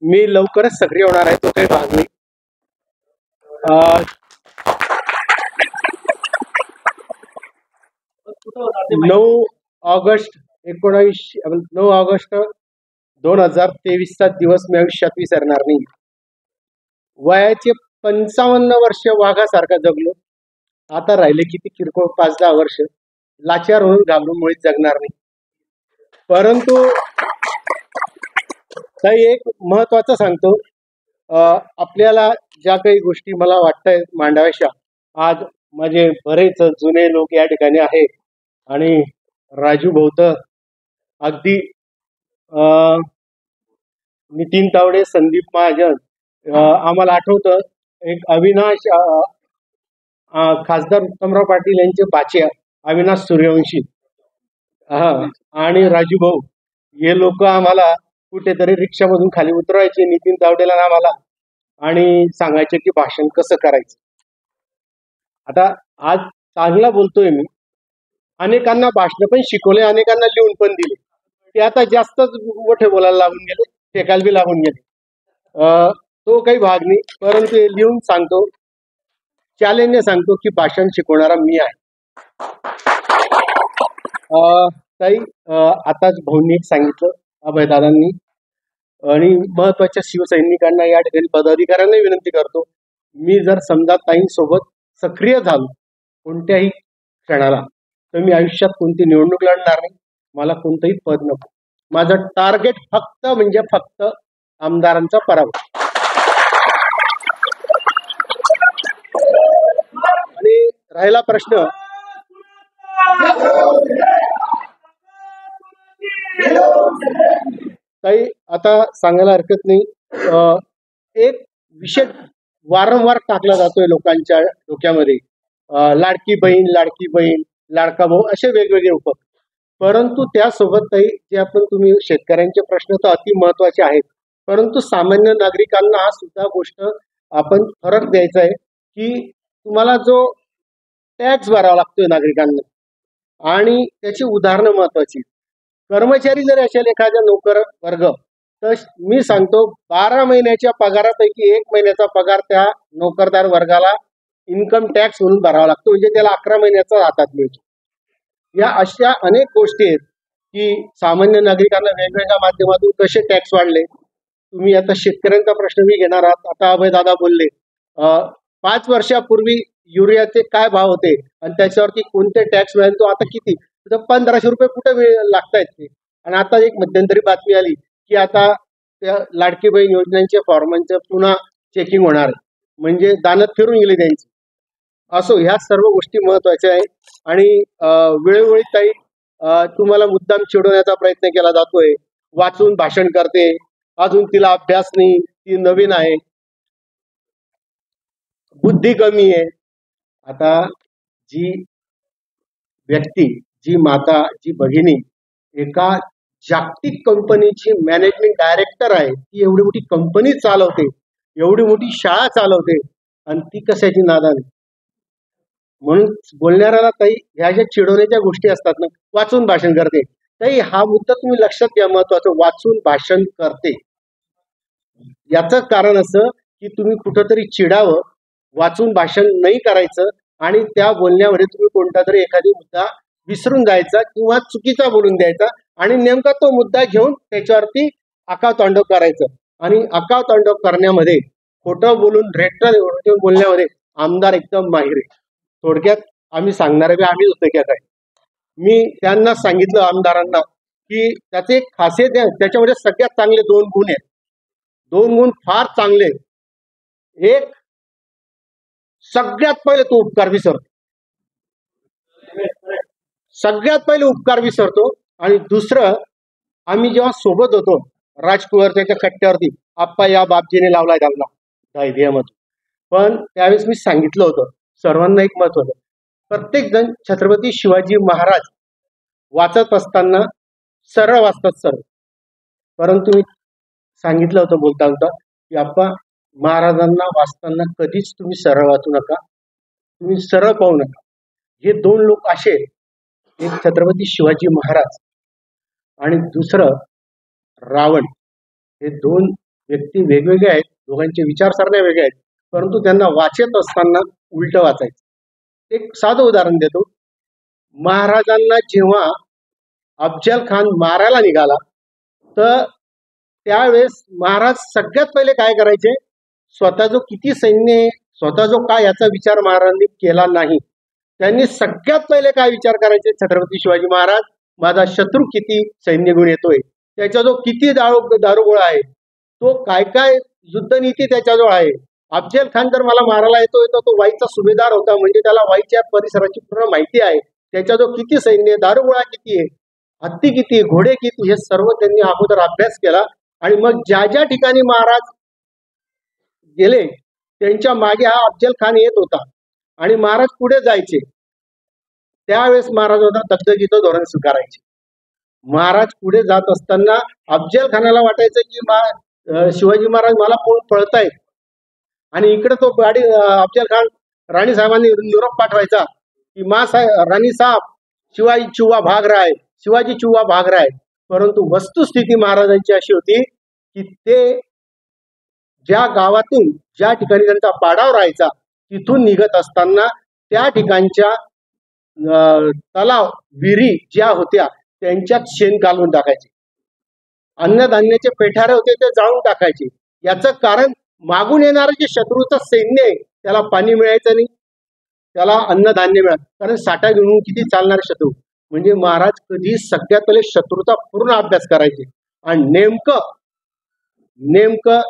मी लवकरच सक्रिय होणार आहे, तो काही भाग नाही. 9 ऑगस्ट 2023चा दिवस मी आयुष्यात विसरणार नाही. वयाचे 55 वर्ष वाघासारखा जगलो. आता राहिले किती किरकोळ 5-10 वर्ष. लाचार होऊन घाबरून मुळीच जगणार नाही. परंतु काही एक महत्वाचं सांगतो, आपल्याला ज्या काही गोष्टी मला वाटतंय मांडाव्याशा, आज माझे बरेच जुने लोक या ठिकाणी आहेत आणि राजू भाऊ अगदी नितीन तावडे, संदीप महाजन, आम्हाला आठवतं एक अविनाश खासदार उत्तमराव पाटील यांचे बाचे अविनाश सूर्यवंशी आणि राजू भाऊ हे लोक आम्हाला कुठेतरी रिक्षामधून खाली उतरवायचे नितीन तावडेला आम्हाला आणि सांगायचे की भाषण कसं करायचं. आता आज चांगला बोलतोय मी, अनेकांना भाषण पण शिकवले, अनेकांना लिहून पण दिले. ते आता जास्तच मोठे बोलायला लागून गेले, फेकायला बी लागून गेले. तो काही भाग नाही, परंतु लिहून सांगतो, चॅलेंजने सांगतो की भाषण शिकवणारा मी आहे. काही आताच भाऊंनी सांगितलं, अभयदादांनी, आणि महत्वाच्या शिवसैनिकांना या ठिकाणी पदाधिकाऱ्यांना विनंती करतो, मी जर समजा ताईंसोबत सक्रिय झालो कोणत्याही क्षणाला, तर मी आयुष्यात कोणती निवडणूक लढणार नाही, मला कोणतंही पद नको. माझं टार्गेट फक्त म्हणजे फक्त आमदारांचा पराभव. आणि राहिला प्रश्न, काही आता सांगायला हरकत नाही, एक विषय वारंवार टाकला जातोय लोकांच्या डोक्यामध्ये, लाडकी बहीण, लाडका भाऊ, असे वेगवेगळे उप. परंतु त्यासोबत जे आपण तुम्ही शेतकऱ्यांचे प्रश्न तर अति महत्वाचे आहेत, परंतु सामान्य नागरिकांना हा सुद्धा गोष्ट आपण फरक द्यायचा आहे की तुम्हाला जो टॅक्स भरावा लागतोय नागरिकांना, आणि त्याची उदाहरणं महत्वाची. कर्मचारी जर असेल एखाद्या नोकर वर्ग, तर मी सांगतो 12 महिन्याच्या पगारापैकी 1 महिन्याचा पगार त्या नोकरदार वर्गाला इन्कम टॅक्स म्हणून भरावा लागतो, म्हणजे त्याला 11 महिन्याचा हातात मिळतो. या अशा अनेक गोष्टी आहेत की सामान्य नागरिकांना वेगवेगळ्या माध्यमातून कसे टॅक्स वाढले. तुम्ही आता शेतकऱ्यांचा प्रश्न मी घेणार आहात. आता अभयदादा बोलले, 5 वर्षापूर्वी युरियाचे काय भाव होते आणि त्याच्यावरती कोणते टॅक्स मिळाले, तो आता किती, 1500 रुपये कुठे लागतायत ते. आणि आता एक मध्यंतरी बातमी आली की आता त्या लाडकी बहीण योजनेचे फॉर्मांचं पुन्हा चेकिंग होणार आहे, म्हणजे दानत फिरून गेले त्यांची. असो, ह्या सर्व गोष्टी महत्वाच्या आहेत. आणि वेळोवेळी ताई तुम्हाला मुद्दाम चिडवण्याचा प्रयत्न केला जातोय, वाचून भाषण करते, अजून तिला अभ्यास नाही, ती नवीन आहे, बुद्धी कमी आहे. आता जी व्यक्ती, जी माता, जी भगिनी एका जागतिक कंपनीची मॅनेजमेंट डायरेक्टर आहे, ती एवढी मोठी कंपनी चालवते, एवढी मोठी शाळा चालवते, आणि ती कशाची नादान. म्हणून बोलणाऱ्याला ताई ह्या ज्या चिडवण्याच्या गोष्टी असतात ना, वाचून भाषण करते, ताई हा मुद्दा तुम्ही लक्षात घ्या, महत्वाचं, वाचून भाषण करते. याचं कारण असं की तुम्ही कुठंतरी चिडावं, वाचून भाषण नाही करायचं, आणि त्या बोलण्यामध्ये तुम्ही कोणता तरी एखादी मुद्दा विसरून जायचा किंवा चुकीचा बोलून द्यायचा, आणि नेमका तो मुद्दा घेऊन त्याच्यावरती आकावतांडव करायचं. आणि आकावतांडव करण्यामध्ये, खोटं बोलून रेटल बोलण्यामध्ये आमदार एकदम माहिर आहे. थोडक्यात आम्ही सांगणारे आम्हीच होतो की काय. मी त्यांना सांगितलं आमदारांना की त्याचे एक खासियत आहे, त्याच्यामध्ये सगळ्यात चांगले 2 गुण आहेत. 2 गुण फार चांगले. एक, सगळ्यात पहिले तो उपकार विसरतो, सगळ्यात पहिले उपकार विसरतो. आणि दुसरं, आम्ही जेव्हा सोबत होतो राजकुमारच्या एका कट्ट्यावरती, आप्पा या बापजीने लावलाय धावला दैर्यामध्ये, पण त्यावेळेस मी सांगितलं होतं सर्वांना एक मत होतं, प्रत्येक जण छत्रपती शिवाजी महाराज वाचत असताना सरळ वाचतात सर्व, परंतु मी सांगितलं होतं बोलता बोलता की आप्पा, महाराजांना वाचताना कधीच तुम्ही सरळ वाचू नका, तुम्ही सरळ पाहू नका. हे 2 लोक असे, एक छत्रपती शिवाजी महाराज आणि दुसरं रावण, हे 2 व्यक्ती वेगवेगळे आहेत, दोघांचे विचारसरण्या वेगळ्या आहेत, परंतु त्यांना वाचत असताना उलट वाचायचं. एक साधं उदाहरण देतो. महाराजांना जेव्हा अफजल खान मारायला निघाला, तर त्यावेळेस महाराज सगळ्यात पहिले काय करायचे, स्वतः जो किती सैन्य आहे, स्वतः जो काय याचा विचार महाराजांनी केला नाही. त्यांनी सगळ्यात पहिले काय विचार करायचे, छत्रपती शिवाजी महाराज माझा शत्रू किती सैन्य घेऊन येतोय, त्याचा जो किती दारुगोळा आहे, तो काय काय युद्धनीती त्याच्याजवळ आहे. अफजल खान जर मला मारायला येतोय तर तो वाईचा सुभेदार होता, म्हणजे त्याला वाईच्या परिसराची पूर्ण माहिती आहे. त्याच्या जो किती सैन्य, दारुगोळा किती आहे, हत्ती किती, घोडे किती, हे सर्व त्यांनी अगोदर अभ्यास केला. आणि मग ज्या ज्या ठिकाणी महाराज गेले त्यांच्या मागे हा अफजल खान येत होता आणि महाराज पुढे जायचे. त्यावेळेस महाराज होता दगदगीचं धोरण स्वीकारायचे. महाराज पुढे जात असताना अफजल खानाला वाटायचं की शिवाजी महाराज मला पळतायत, आणि इकडे तो गाडी अफजल खान राणी साहेबांनी निरोप पाठवायचा की राणी साहेब शिवाजी चुवा भाग रहा है, शिवाजी चुवा भाग रहा है. परंतु वस्तुस्थिती महाराजांची अशी होती की ते ज्या गावातून ज्या ठिकाणी त्यांचा पाडाव राहायचा तिथून निघत असताना त्या ठिकाणच्या तलाव विहिरी ज्या होत्या त्यांच्यात शेण घालून टाकायचे. अन्नधान्याचे पेठारे होते ते जाळून टाकायचे. याचं कारण मागून येणारं जे शत्रूचं सैन्य आहे त्याला पाणी मिळायचं नाही, त्याला अन्नधान्य मिळालं, कारण साठा घेऊन किती चालणार शत्रू. म्हणजे महाराज कधी सगळ्यात पहिले शत्रूचा पूर्ण अभ्यास करायचे. आणि नेमकं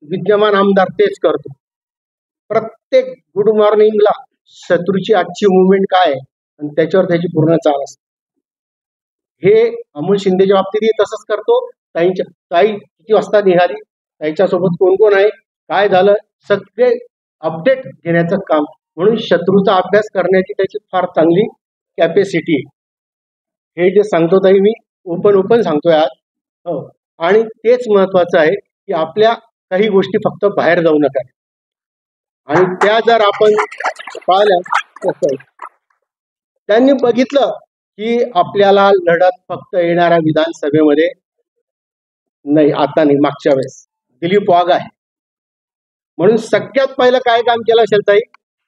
विद्यमान आमदार तेच करतो. प्रत्येक गुड मॉर्निंगला शत्रूची आजची मुवमेंट काय आहे आणि त्याच्यावर त्याची पूर्ण चाल असते. हे अमोल शिंदेच्या बाबतीतही तसंच करतो. ताई किती वाजता निघाली, ताईच्यासोबत कोण कोण आहे, काय झालं, सगळे अपडेट घेण्याचं काम. म्हणून शत्रूचा अभ्यास करण्याची त्याची फार चांगली कॅपॅसिटी आहे. हे जे सांगतो ताई मी ओपन सांगतोय आज. हो, आणि तेच महत्वाचं आहे की आपल्या काही गोष्टी फक्त बाहेर जाऊ नका, आणि त्या जर आपण पाहिल्या कसं त्यांनी बघितलं की आपल्याला लढत फक्त येणाऱ्या विधानसभेमध्ये नाही, आता नाही, मागच्या वेळेस दिलीप वाघ आहे. म्हणून सगळ्यात पहिलं काय काम केलं असेल ताई,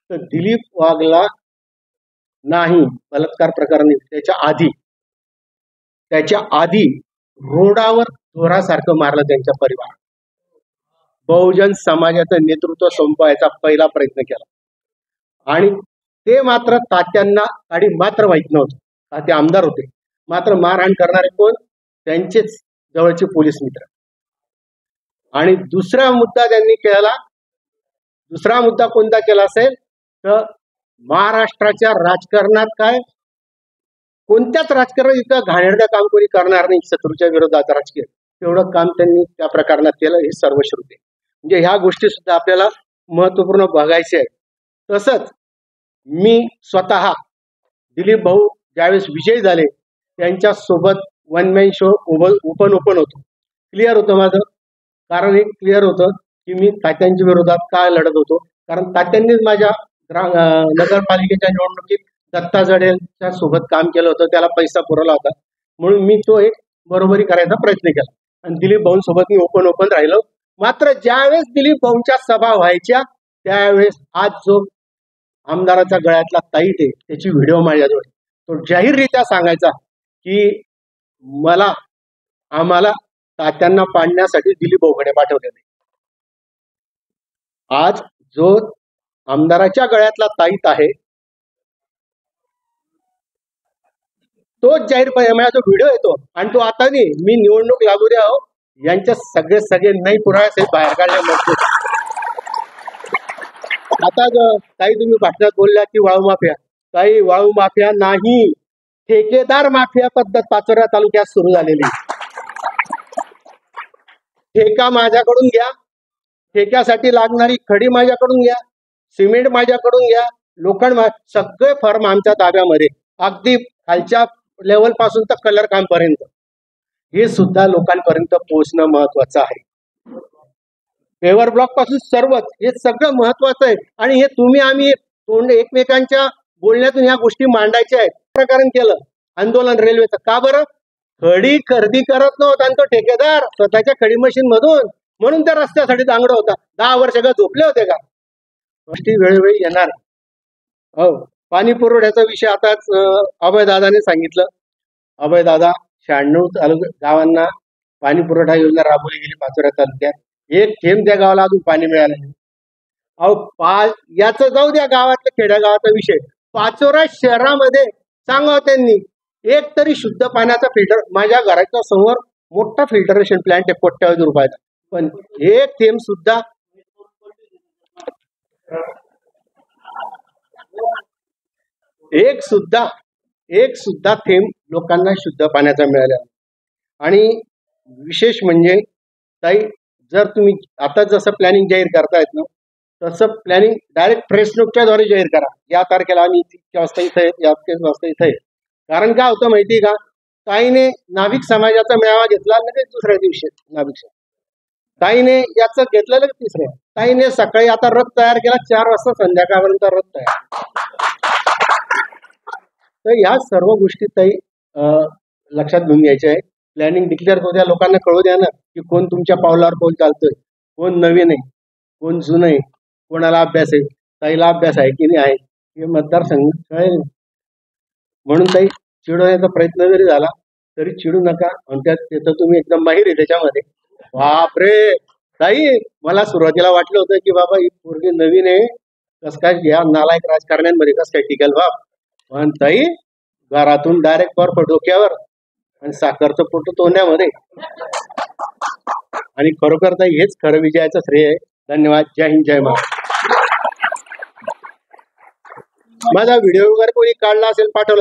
तर दिलीप वाघला नाही बलात्कार प्रकरणी त्याच्या आधी रोडावर धोरासारखं मारलं त्यांच्या परिवार. बहुजन समाजाचं नेतृत्व संपवायचा पहिला प्रयत्न केला, आणि ते मात्र तात्यांना आणि मात्र माहित नव्हतं. तात्या आमदार होते, मात्र मारहाण करणारे कोण, त्यांचेच जवळचे पोलीस मित्र. आणि दुसरा मुद्दा कोणता केला असेल तर महाराष्ट्राच्या राजकारणात काय, कोणत्याच राजकारणात इतकं घाणेरडं काम कोणी करणार नाही शत्रूच्या विरोधात राजकीय, तेवढं काम त्यांनी त्या प्रकरणात केलं, हे सर्वश्रुत आहे. म्हणजे ह्या गोष्टी सुद्धा आपल्याला महत्वपूर्ण बघायच्या आहेत. तसंच मी स्वतः दिलीप भाऊ ज्यावेळेस विजयी झाले त्यांच्या सोबत वन मॅन शो ओपन होतो. क्लिअर होतं माझं, कारण हे क्लिअर होतं की मी तात्यांच्या विरोधात काय लढत होतो. कारण तात्यांनीच माझ्या नगरपालिकेच्या निवडणुकीत दत्ता जडेच्या सोबत काम केलं होतं, त्याला पैसा पुरवला होता, म्हणून मी तो एक बरोबरी करायचा प्रयत्न केला आणि दिलीप भाऊंसोबत मी ओपन राहिलो. मात्र ज्यावेळेस दिलीप भाऊंच्या सभा व्हायच्या त्यावेळेस आज जो आमदाराच्या गळ्यातला ताईट आहे त्याची व्हिडिओ माझ्याजवळ, तो जाहीररित्या सांगायचा की आम्हाला तात्यांना पाडण्यासाठी दिलीप भाऊकडे पाठवलेले. आज जो आमदाराच्या गळ्यातला ताईत आहे तो जाहीरपणे माझा जो व्हिडिओ येतो, आणि तो आता नाही, मी निवडणूक लागू द्या हो यांच्या सगळे नाही पुरावे बाहेर काढल्या म्हणतो. आता काही तुम्ही भाषणात बोलल्या की वाळू माफिया, काही वाळू माफिया नाही, ठेकेदार माफिया पद्धत पाचोरा तालुक्यात सुरू झालेली. ठेका माझ्याकडून घ्या, ठेक्यासाठी लागणारी खडी माझ्याकडून घ्या, सिमेंट माझ्याकडून घ्या, लोखंड सगळे फर्म आमच्या ताब्यामध्ये, अगदी खालच्या लेवल पासून तर कलर काम पर्यंत, हे सुद्धा लोकांपर्यंत पोहोचणं महत्वाचं आहे. पेवर ब्लॉक पासून सर्वच हे सगळं महत्वाचं आहे. आणि हे तुम्ही आम्ही तोंड एकमेकांच्या बोलण्यातून ह्या गोष्टी मांडायच्या आहेत. प्रकरण केलं आंदोलन रेल्वेचं, का बरं, खडी खरेदी करत नव्हता आणि तो ठेकेदार स्वतःच्या खडी मशीन मधून म्हणून त्या रस्त्यासाठी दांगड होता. 10 वर्ष का झोपले होते का? गोष्टी वेळोवेळी येणार. हो, पाणी पुरवठ्याचा विषय आताच अभयदादाने सांगितलं. अभयदादा 96 गावांना पाणी पुरवठा योजना राबवली गेली पाचोरा तालुक्यात. एक थेंब त्या गावाला अजून पाणी मिळालं नाही. अहो याचं जाऊ द्या, गावातल्या खेड्यागावाचा विषय. पाचोरा शहरामध्ये सांगा त्यांनी एक तरी शुद्ध पाण्याचा फिल्टर. माझ्या घराच्या समोर मोठा फिल्टरेशन प्लांट आहे कोट्यावधी रुपयाचा, पण एक थेंब सुद्धा एक सुद्धा थेंब लोकांना शुद्ध पाण्याचा मिळाला. आणि विशेष म्हणजे ताई, जर तुम्ही आता जसं प्लॅनिंग जाहीर करतायत ना, तसं प्लॅनिंग डायरेक्ट प्रेस नोटच्या द्वारे जाहीर करा. या तारखेला आम्ही इतक्या वाजता इथं आहे, या वाजता इथं आहे. कारण काय होतं माहिती का, ताईने नाभिक समाजाचा मेळावा घेतला, लगेच दुसऱ्या दिवशी नाभिक ताईने याचं घेतलं, लगेच तिसऱ्या ताईने सकाळी आता रथ तयार केला, 4 वाजता संध्याकाळपर्यंत रथ तयार. तर ह्या सर्व गोष्टी ताई लक्षात घेऊन घ्यायच्या आहे. प्लॅनिंग डिक्लेअर करू द्या, लोकांना कळू द्या ना की कोण तुमच्या पावलावर कोण चालतोय, कोण नवीन आहे, कोण जुनं आहे, कोणाला अभ्यास आहे. ताईला अभ्यास आहे की नाही आहे हे मतदारसंघ कळेल. म्हणून ताई, चिडवण्याचा प्रयत्न जरी झाला तरी चिडू नका. आणि त्यात तुम्ही एकदम माहीर आहे त्याच्यामध्ये. बापरे ताई, मला सुरुवातीला वाटलं होतं की बाबा ही पोरगी नवीन आहे, कस काय या नालायक राजकारण्यांमध्ये कस काय टिकल बाप. पण ताई, घरातून डायरेक्ट बर्फ डोक्यावर आणि साखरचं पोट तोंडामध्ये. आणि खरोखर ताई हेच खरं विजयाचं श्रेय आहे. धन्यवाद. जय हिंद, जय महाराष्ट्र. माझा व्हिडिओ वगैरे कोणी काढला असेल, पाठवला